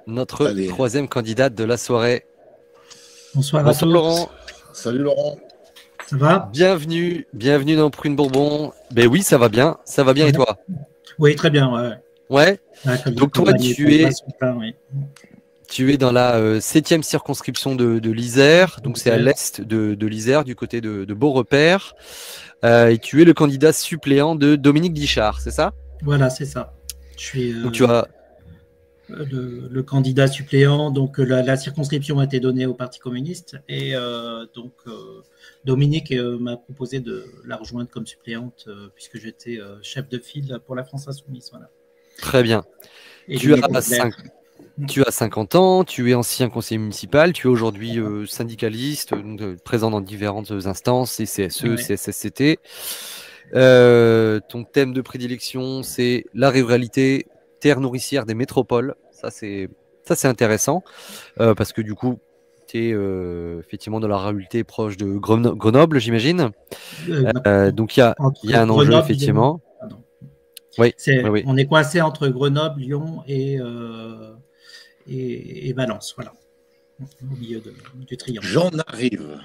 notre Allez. troisième candidate de la soirée. Bonsoir à Bonsoir tous. Laurent. Salut Laurent. Ça va? Bienvenue dans Prune Bourbon. Ben oui, ça va bien et toi? Oui, très bien. Ouais. Ouais. Donc toi, tu es dans la 7e circonscription de l'Isère, donc c'est à l'est de l'Isère, du côté de Beaurepaire. Et tu es le candidat suppléant de Dominique Guichard, c'est ça? Voilà, c'est ça. Je suis donc tu as le candidat suppléant. Donc la circonscription a été donnée au Parti communiste et Dominique m'a proposé de la rejoindre comme suppléante puisque j'étais chef de file pour la France Insoumise. Voilà. Très bien. Et Tu as 50 ans, tu es ancien conseiller municipal, tu es aujourd'hui syndicaliste, donc, présent dans différentes instances, CSE, Ouais. CSSCT. Ton thème de prédilection, c'est la ruralité, terre nourricière des métropoles. Ça, c'est intéressant parce que du coup, tu es effectivement dans la ruralité proche de Grenoble, j'imagine. Donc, il y a un enjeu, effectivement. Oui. On est coincé entre Grenoble, Lyon et Valence, voilà, au milieu du triangle. J'en arrive.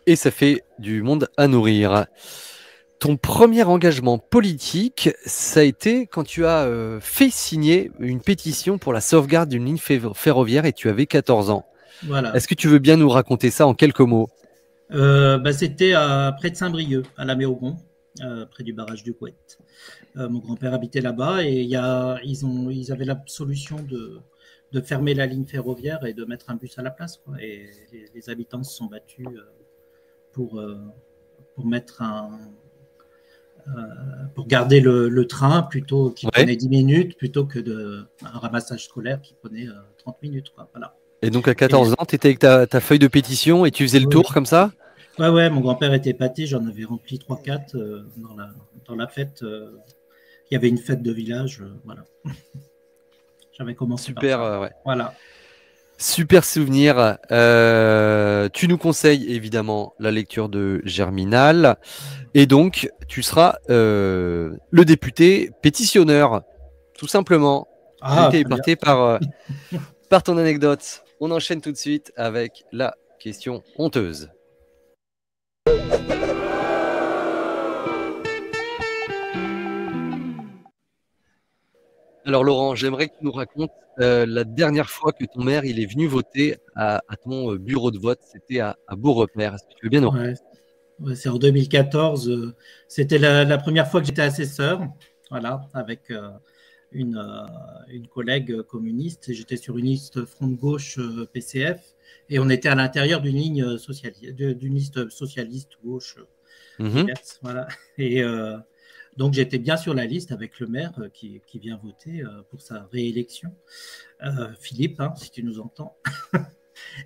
Et ça fait du monde à nourrir. Ton premier engagement politique, ça a été quand tu as fait signer une pétition pour la sauvegarde d'une ligne ferroviaire et tu avais 14 ans. Voilà. Est-ce que tu veux bien nous raconter ça en quelques mots? C'était près de Saint-Brieuc, à la Méaugon, près du barrage du Couët. Mon grand-père habitait là-bas et ils avaient la solution de fermer la ligne ferroviaire et de mettre un bus à la place, quoi. Et les habitants se sont battus pour mettre pour garder le train plutôt qui prenait 10 minutes plutôt que un ramassage scolaire qui prenait 30 minutes, quoi. Voilà. Et donc à 14 ans, tu étais avec ta feuille de pétition et tu faisais le tour comme ça? Ouais, mon grand-père était pâté, j'en avais rempli 3-4 dans la fête. Il y avait une fête de village, voilà. J'avais commencé Super, par ça. ouais. Voilà. Super souvenir. Tu nous conseilles évidemment la lecture de Germinal. Et donc, tu seras le député pétitionneur, tout simplement. J'ai été épaté par ton anecdote. On enchaîne tout de suite avec la question honteuse. Alors Laurent, j'aimerais que tu nous racontes la dernière fois que ton maire il est venu voter à ton bureau de vote. C'était à Beaurepaire. Est-ce que tu veux bien nous raconter? Ouais, c'est en 2014. C'était la première fois que j'étais assesseur, voilà, avec une collègue communiste. J'étais sur une liste front de gauche PCF et on était à l'intérieur d'une ligne d'une liste socialiste gauche diverse, voilà. Et donc j'étais bien sur la liste avec le maire qui vient voter pour sa réélection, Philippe, hein, si tu nous entends.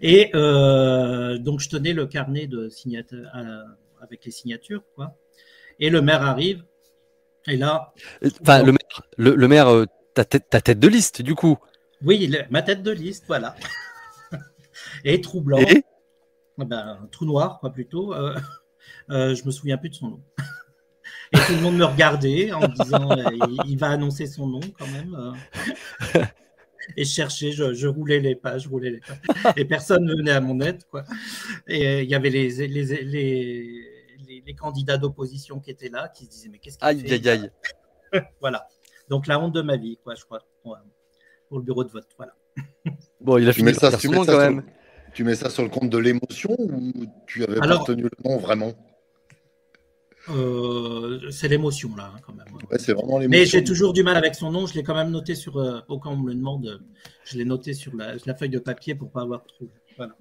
Et donc je tenais le carnet de signatures avec les signatures, quoi. Et le maire arrive. Et là, enfin, le maire, ta tête de liste, du coup. Oui, ma tête de liste, voilà. Et trou blanc, trou noir, quoi, plutôt. Je me souviens plus de son nom. Et tout le monde me regardait en me disant il va annoncer son nom quand même. Et je cherchais, je roulais les pages, et personne ne venait à mon aide, quoi. Et il y avait les candidats d'opposition qui étaient là, qui se disaient mais qu'est-ce qu'il fait? Aïe. Voilà. Donc la honte de ma vie, quoi, je crois, pour le bureau de vote, voilà. Bon, il a fini par tout le monde quand même. Tu mets ça sur le compte de l'émotion ou tu avais pas retenu le nom vraiment? C'est l'émotion là, quand même. Ouais, c'est vraiment l'émotion. Mais j'ai toujours du mal avec son nom. Je l'ai quand même noté sur. Au cas où on me le demande, je l'ai noté sur la feuille de papier pour pas avoir trop. Voilà.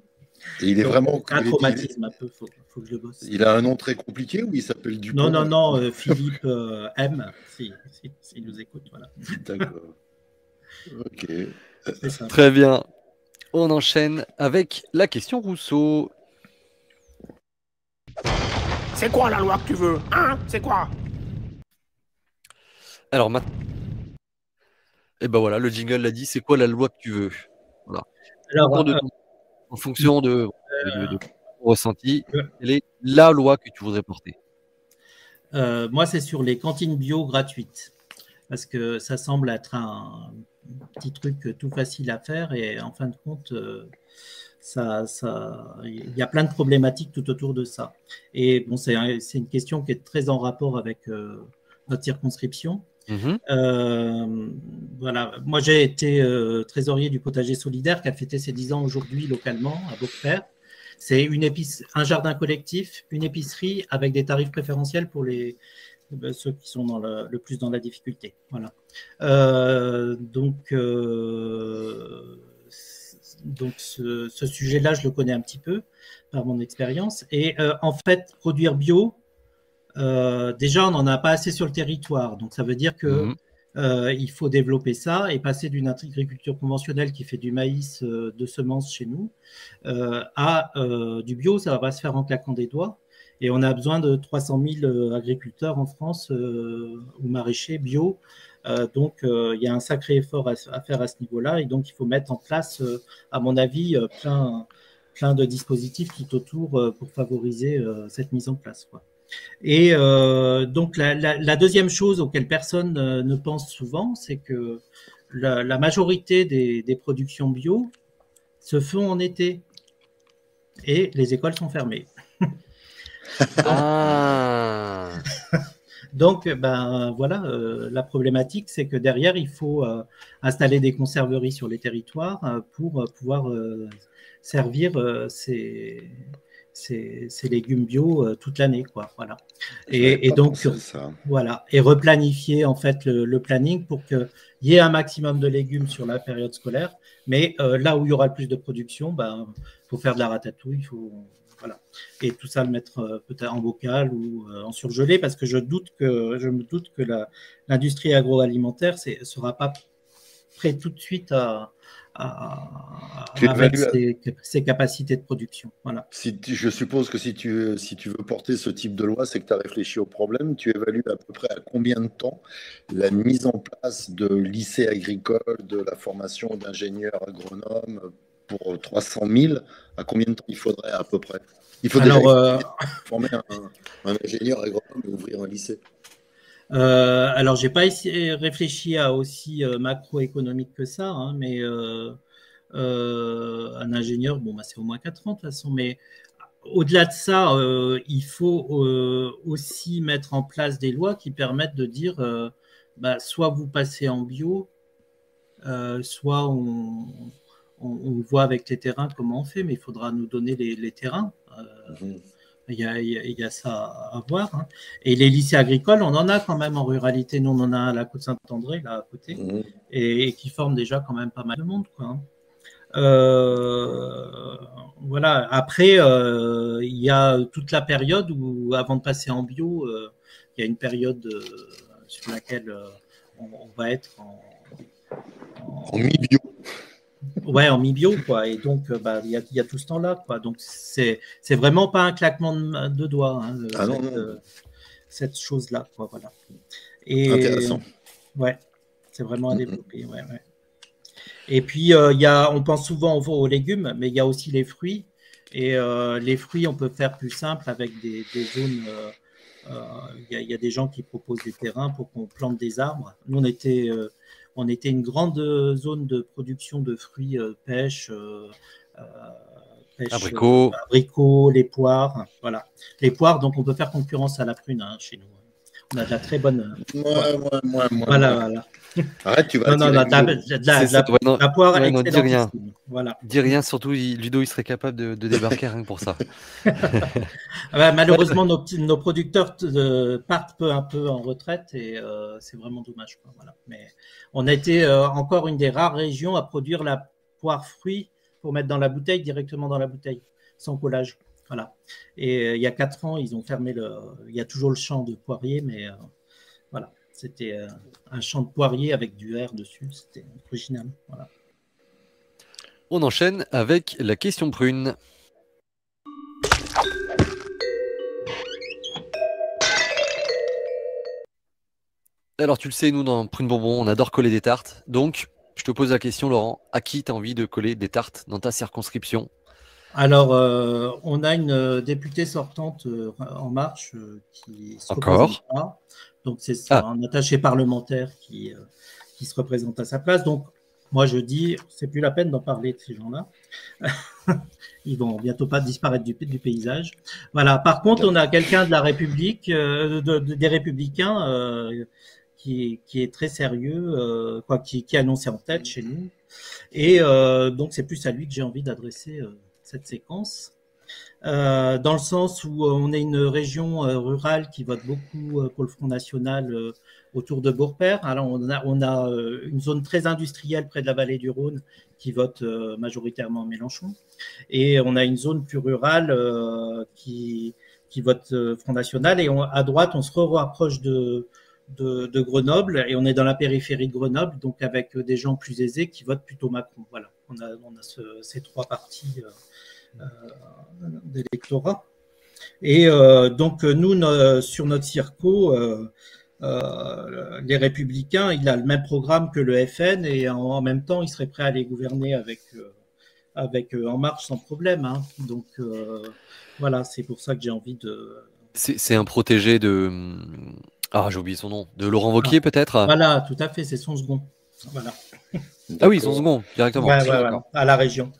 Et il est vraiment un traumatisme un peu. Faut que je le bosse. Il a un nom très compliqué ou il s'appelle Dupont? Non. Philippe M. S'il nous écoute, voilà. D'accord. Ok. Très bien. On enchaîne avec la question Rousseau. C'est quoi la loi que tu veux? Hein? C'est quoi? Alors maintenant. Et ben voilà, le jingle l'a dit, c'est quoi la loi que tu veux? Voilà. Alors, en fonction de ton ressenti, quelle est la loi que tu voudrais porter? Moi, c'est sur les cantines bio gratuites. Parce que ça semble être petit truc tout facile à faire et en fin de compte, il y a plein de problématiques tout autour de ça. Et bon, c'est une question qui est très en rapport avec notre circonscription. Voilà. Moi, j'ai été trésorier du potager solidaire qui a fêté ses 10 ans aujourd'hui localement à Beaupère. C'est un jardin collectif, une épicerie avec des tarifs préférentiels pour ceux qui sont le plus dans la difficulté. Voilà. Donc ce sujet-là, je le connais un petit peu par mon expérience. Et en fait, produire bio, déjà, on n'en a pas assez sur le territoire. Donc, ça veut dire que il faut développer ça et passer d'une agriculture conventionnelle qui fait du maïs de semences chez nous à du bio. Ça va se faire en claquant des doigts. Et on a besoin de 300 000 agriculteurs en France ou maraîchers bio. Donc, il y a un sacré effort à faire à ce niveau-là. Et donc, il faut mettre en place, à mon avis, plein de dispositifs tout autour pour favoriser cette mise en place, quoi. Et donc, la deuxième chose auquel personne ne pense souvent, c'est que la majorité des productions bio se font en été. Et les écoles sont fermées. Donc, ben voilà, la problématique, c'est que derrière, il faut installer des conserveries sur les territoires pour pouvoir servir ces légumes bio toute l'année, quoi. Voilà. Et donc, voilà, et replanifier en fait le planning pour qu'il y ait un maximum de légumes sur la période scolaire. Mais là où il y aura le plus de production, ben, faut faire de la ratatouille, voilà. Et tout ça, le mettre peut-être en bocal ou en surgelé, parce que je me doute que l'industrie agroalimentaire ne sera pas prêt tout de suite avec ses capacités de production. Voilà. Je suppose que si tu veux porter ce type de loi, c'est que tu as réfléchi au problème. Tu évalues à peu près à combien de temps la mise en place de lycées agricoles, de la formation d'ingénieurs agronomes pour 300 000, à combien de temps il faudrait à peu près? Il faut déjà former un ingénieur agronome et ouvrir un lycée. Alors, j'ai pas réfléchi à aussi macroéconomique que ça, hein, mais un ingénieur, bon, bah, c'est au moins 4 ans de toute façon, mais au-delà de ça, il faut aussi mettre en place des lois qui permettent de dire bah, soit vous passez en bio, soit on voit avec les terrains comment on fait, mais il faudra nous donner les terrains. Il y a ça à voir. Hein. Et les lycées agricoles, on en a quand même en ruralité. Nous, on en a à la Côte-Saint-André, là, à côté, et qui forment déjà quand même pas mal de monde, quoi. Voilà. Après, il y a toute la période où, avant de passer en bio, il y a une période sur laquelle on va être en mi-bio. Ouais, en mi-bio, quoi. Et donc, bah, il y a tout ce temps-là, quoi. Donc, c'est vraiment pas un claquement de doigts, hein, cette chose-là, quoi. Voilà. Et, intéressant. Ouais, c'est vraiment à développer. Ouais. Et puis, on pense souvent aux légumes, mais il y a aussi les fruits. Et les fruits, on peut faire plus simple avec des zones. Il y a des gens qui proposent des terrains pour qu'on plante des arbres. Nous, on était une grande zone de production de fruits, pêche, abricots, les poires. Voilà. Les poires, donc on peut faire concurrence à la prune, hein, chez nous. On a de la très bonne. Voilà. Arrête, tu vas. La poire, non, dis rien. Voilà. Dis rien, surtout Ludo, il serait capable de débarquer rien que pour ça. Malheureusement, nos producteurs partent peu à peu en retraite et c'est vraiment dommage, quoi. Voilà. Mais on a été encore une des rares régions à produire la poire fruit pour mettre dans la bouteille, directement dans la bouteille, sans collage. Voilà. Et il y a 4 ans, ils ont fermé il y a toujours le champ de poirier, mais voilà. C'était un champ de poirier avec du verre dessus. C'était original. Voilà. On enchaîne avec la question prune. Alors, tu le sais, nous, dans Prune Bonbon, on adore coller des tartes. Donc, je te pose la question, Laurent. À qui tu as envie de coller des tartes dans ta circonscription? Alors, on a une députée sortante En Marche qui se représente pas. Donc, c'est un attaché parlementaire qui se représente à sa place. Donc, Moi, je dis, c'est plus la peine d'en parler de ces gens-là. Ils vont bientôt pas disparaître du paysage. Voilà. Par contre, on a quelqu'un de la République, des Républicains, qui est très sérieux, qui est annoncé en tête chez nous. Et donc, c'est plus à lui que j'ai envie d'adresser cette séquence. Dans le sens où on est une région rurale qui vote beaucoup pour le Front National autour de Beaurepaire. Alors on a une zone très industrielle près de la vallée du Rhône qui vote majoritairement Mélenchon, et on a une zone plus rurale qui vote Front National, et à droite on se rapproche de Grenoble, et on est dans la périphérie de Grenoble, donc avec des gens plus aisés qui votent plutôt Macron. Voilà, on a ces trois partis d'électorat. Et donc nous, sur notre circo, les Républicains, il a le même programme que le FN, et en même temps, il serait prêt à aller gouverner avec En Marche sans problème. Hein. Donc voilà, c'est pour ça que j'ai envie de... C'est un protégé de... Ah, j'ai oublié son nom. De Laurent Wauquiez, peut-être? Voilà, tout à fait, c'est son second. Voilà. Ah oui, son second, directement. Ouais, voilà, à la région.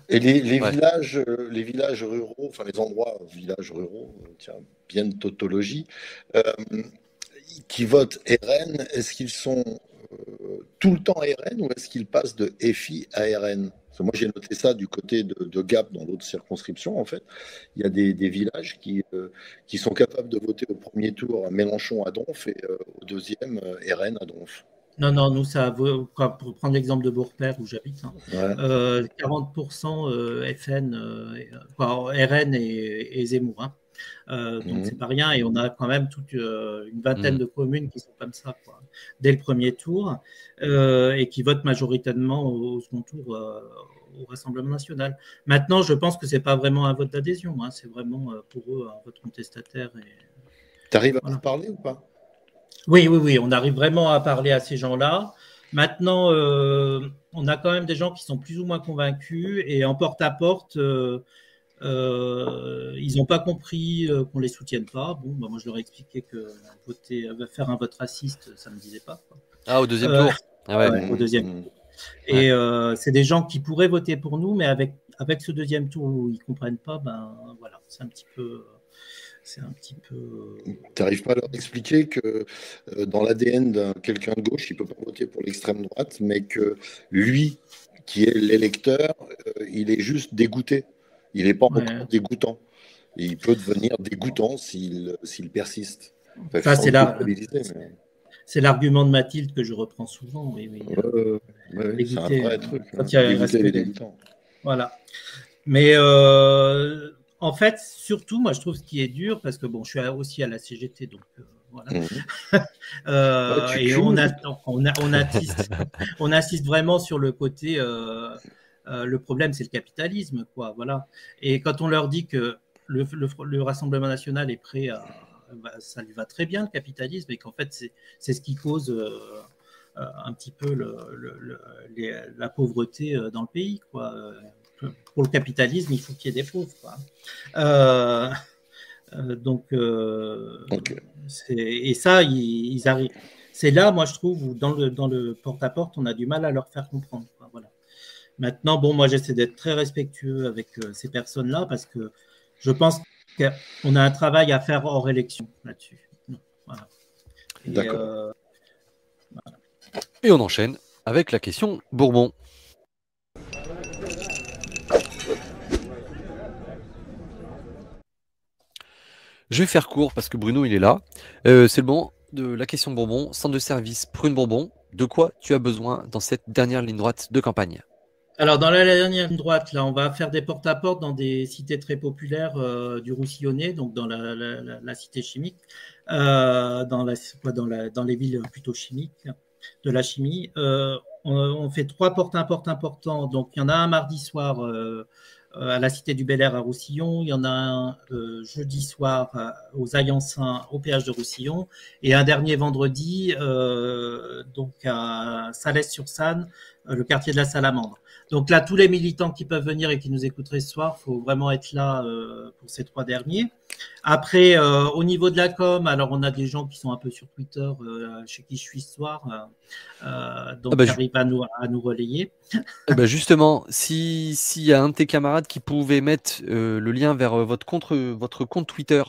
Et les villages ruraux, enfin les endroits villages ruraux, tiens, bien de tautologie, qui votent RN, est-ce qu'ils sont tout le temps RN, ou est-ce qu'ils passent de FI à RN? Parce que moi, j'ai noté ça du côté de Gap, dans l'autre circonscription, en fait. Il y a des villages qui sont capables de voter au premier tour Mélenchon à Donf, et au deuxième RN à Donf. Non, nous, ça vaut, pour prendre l'exemple de Beaurepaire où j'habite, hein, Ouais. 40% FN, RN et Zemmour. Hein. Donc, c'est pas rien, et on a quand même toute une vingtaine de communes qui sont comme ça, quoi, dès le premier tour, et qui votent majoritairement au second tour au Rassemblement national. Maintenant, je pense que c'est pas vraiment un vote d'adhésion, hein, c'est vraiment pour eux un vote contestataire. Tu arrives à en parler ou pas? Oui, on arrive vraiment à parler à ces gens-là. Maintenant, on a quand même des gens qui sont plus ou moins convaincus, et en porte-à-porte, ils n'ont pas compris qu'on ne les soutienne pas. Bon, bah, moi, je leur ai expliqué que faire un vote raciste, ça ne me disait pas. Quoi. Ah, au deuxième tour? Ah ouais. Au deuxième tour. Et c'est des gens qui pourraient voter pour nous, mais avec ce deuxième tour où ils ne comprennent pas, ben voilà, c'est un petit peu... Tu n'arrives pas à leur expliquer que dans l'ADN d'un quelqu'un de gauche, il ne peut pas voter pour l'extrême droite, mais que lui, qui est l'électeur, il est juste dégoûté. Il n'est pas encore dégoûtant. Et il peut devenir dégoûtant s'il persiste. Enfin, c'est l'argument de Mathilde que je reprends souvent. Oui. C'est un vrai truc. Dégoûtant. Voilà. Mais en fait, surtout, moi, je trouve ce qui est dur, parce que bon, je suis aussi à la CGT, donc voilà. Et on insiste vraiment sur le côté. Le problème, c'est le capitalisme, quoi. Voilà. Et quand on leur dit que le Rassemblement national est prêt à, ça lui va très bien, le capitalisme, et qu'en fait, c'est ce qui cause un petit peu la pauvreté dans le pays, quoi. Pour le capitalisme, il faut qu'il y ait des pauvres, quoi. Donc, et ça, ils arrivent. C'est là, moi, je trouve, où dans le porte-à-porte, on a du mal à leur faire comprendre, quoi. Voilà. Maintenant, bon, moi, j'essaie d'être très respectueux avec ces personnes-là, parce que je pense qu'on a un travail à faire hors élection là-dessus. Voilà. D'accord. Voilà. Et on enchaîne avec la question Bourbon. Je vais faire court parce que Bruno, il est là. C'est le moment de la question Bourbon. Centre de service Prune Bourbon. De quoi tu as besoin dans cette dernière ligne droite de campagne? Alors, dans la dernière ligne droite, là, on va faire des porte-à-porte dans des cités très populaires du Roussillonnais, donc dans la cité chimique, dans les villes plutôt chimiques, de la chimie. On fait 3 porte-à-porte importants. Donc, il y en a un mardi soir à la Cité du Bel-Air à Roussillon, il y en a un jeudi soir aux Aillançins au péage de Roussillon, et un dernier vendredi donc à Salès-sur-Sanne le quartier de la Salamandre. Donc là, tous les militants qui peuvent venir et qui nous écouteraient ce soir, il faut vraiment être là pour ces 3 derniers. Après, au niveau de la com, alors on a des gens qui sont un peu sur Twitter, chez qui je suis ce soir, donc qui arrivent à nous relayer. Justement, s'il y a un de tes camarades qui pouvait mettre le lien vers votre compte Twitter,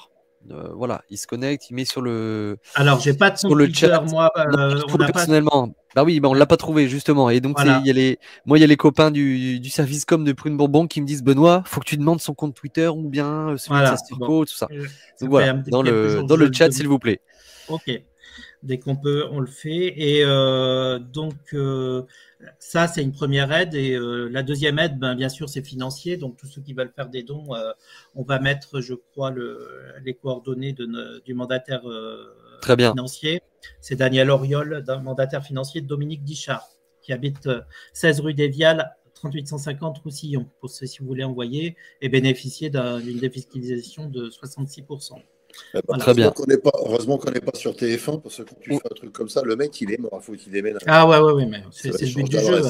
voilà, il se connecte, il met sur le. Alors, j'ai pas de compte Twitter, chat. moi. On personnellement. Bah oui, on l'a pas trouvé justement. Et donc, Voilà. il y a les copains du service com de Prune Bourbon qui me disent, Benoît, faut que tu demandes son compte Twitter ou bien celui de Sastirco, tout ça. Donc voilà, dans le chat, s'il vous plaît. Ok. Dès qu'on peut, on le fait. Et donc, ça, c'est une première aide. Et la deuxième aide, bien sûr, c'est financier. Donc, tous ceux qui veulent faire des dons, on va mettre, je crois, les coordonnées du mandataire Très bien. financier. C'est Daniel Auriol, mandataire financier de Dominique Dichard, qui habite 16 rue des Viales, 3850 Roussillon, pour ceux si vous voulez envoyer et bénéficier d'une défiscalisation de 66%. Voilà. Très bien. Heureusement qu'on n'est pas sur TF1, parce que quand tu fais un truc comme ça, le mec, il est mort, il faut qu'il déménage. Ah ouais, mais c'est le but du jeu.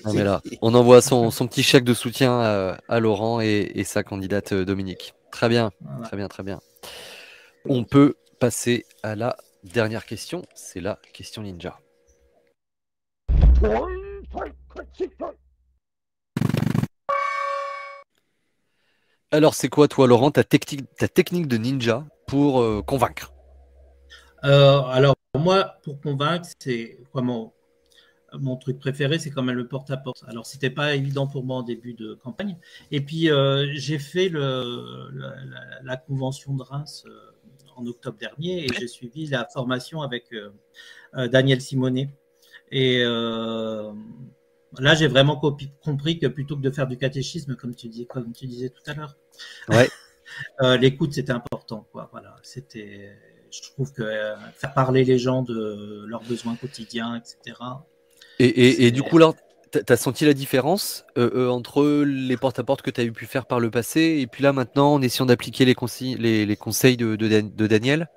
Non, mais là, on envoie son petit chèque de soutien à Laurent et sa candidate Dominique. Très bien, voilà. Très bien. On peut passer à la dernière question, c'est la question ninja. Alors, c'est quoi, toi, Laurent, ta technique de ninja pour convaincre? Alors, moi, pour convaincre, c'est vraiment mon truc préféré, c'est quand même le porte-à-porte. Alors, c'était pas évident pour moi en début de campagne. Et puis, j'ai fait la convention de Reims en octobre dernier et j'ai suivi la formation avec Daniel Simonet. Et là, j'ai vraiment compris que plutôt que de faire du catéchisme, comme tu disais tout à l'heure, ouais. L'écoute, c'était important, quoi. Voilà, je trouve que faire parler les gens de leurs besoins quotidiens, etc. Et du coup, là, tu as senti la différence entre les porte-à-porte que tu as pu faire par le passé et puis là, maintenant, en essayant d'appliquer les conseils de Daniel?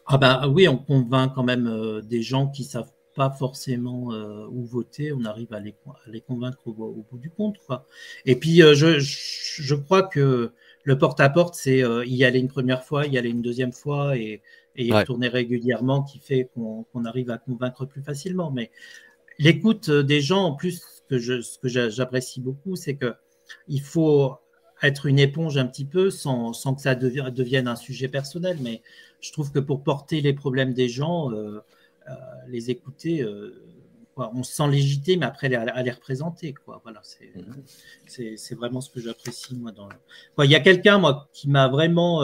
Ah ben oui, on convainc quand même des gens qui savent pas forcément où voter, on arrive à les convaincre au bout du compte, quoi. Et puis, je crois que le porte-à-porte, c'est y aller une première fois, y aller une deuxième fois et y retourner régulièrement qui fait qu'on arrive à convaincre plus facilement. Mais l'écoute des gens, en plus, ce que j'apprécie beaucoup, c'est que il faut être une éponge un petit peu sans que ça devienne un sujet personnel. Mais je trouve que pour porter les problèmes des gens, les écouter, on se sent légitime après à les représenter, quoi. Voilà, c'est vraiment ce que j'apprécie, moi. Il y a quelqu'un, moi, qui m'a vraiment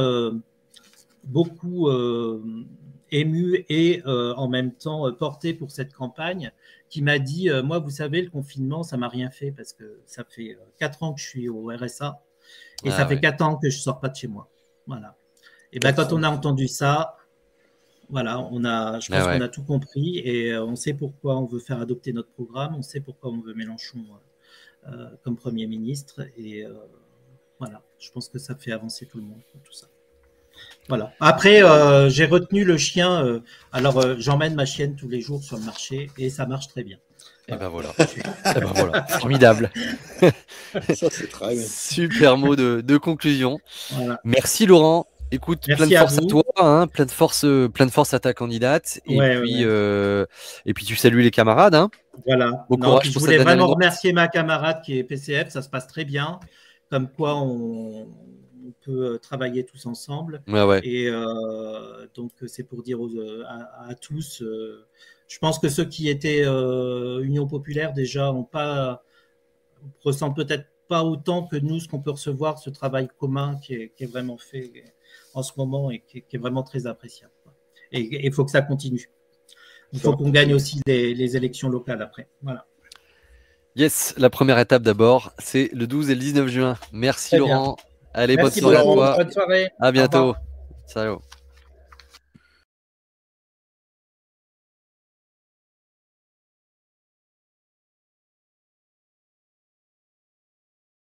beaucoup ému et en même temps porté pour cette campagne, qui m'a dit, moi, vous savez, le confinement, ça m'a rien fait parce que ça fait 4 ans que je suis au RSA et ça fait 4 ans que je sors pas de chez moi. Voilà. Et ben, quand on a entendu ça, voilà, je pense qu'on a tout compris et on sait pourquoi on veut faire adopter notre programme, on sait pourquoi on veut Mélenchon comme Premier ministre et voilà, je pense que ça fait avancer tout le monde, tout ça. Voilà. Après, j'ai retenu le chien. Alors, j'emmène ma chienne tous les jours sur le marché et ça marche très bien. Et ben voilà. Voilà. Formidable. Ça, c'est très bien. Super mot de conclusion. Voilà. Merci Laurent. Écoute, merci plein de force à toi, hein, plein de force à ta candidate. Et puis tu salues les camarades. Hein. Voilà. Bon courage je pour voulais cette vraiment année. remercier ma camarade qui est PCF, ça se passe très bien. Comme quoi on peut travailler tous ensemble. Et donc, c'est pour dire à tous, je pense que ceux qui étaient Union Populaire déjà ressentent peut-être pas autant que nous ce qu'on peut recevoir, ce travail commun qui est vraiment fait en ce moment et qui est vraiment très appréciable. Et il faut que ça continue. Il faut qu'on gagne aussi les élections locales après. Voilà. Yes, la première étape d'abord, c'est le 12 et le 19 juin. Merci Laurent. Allez, merci bonne soirée à toi. Bonne soirée. À bientôt. Ciao.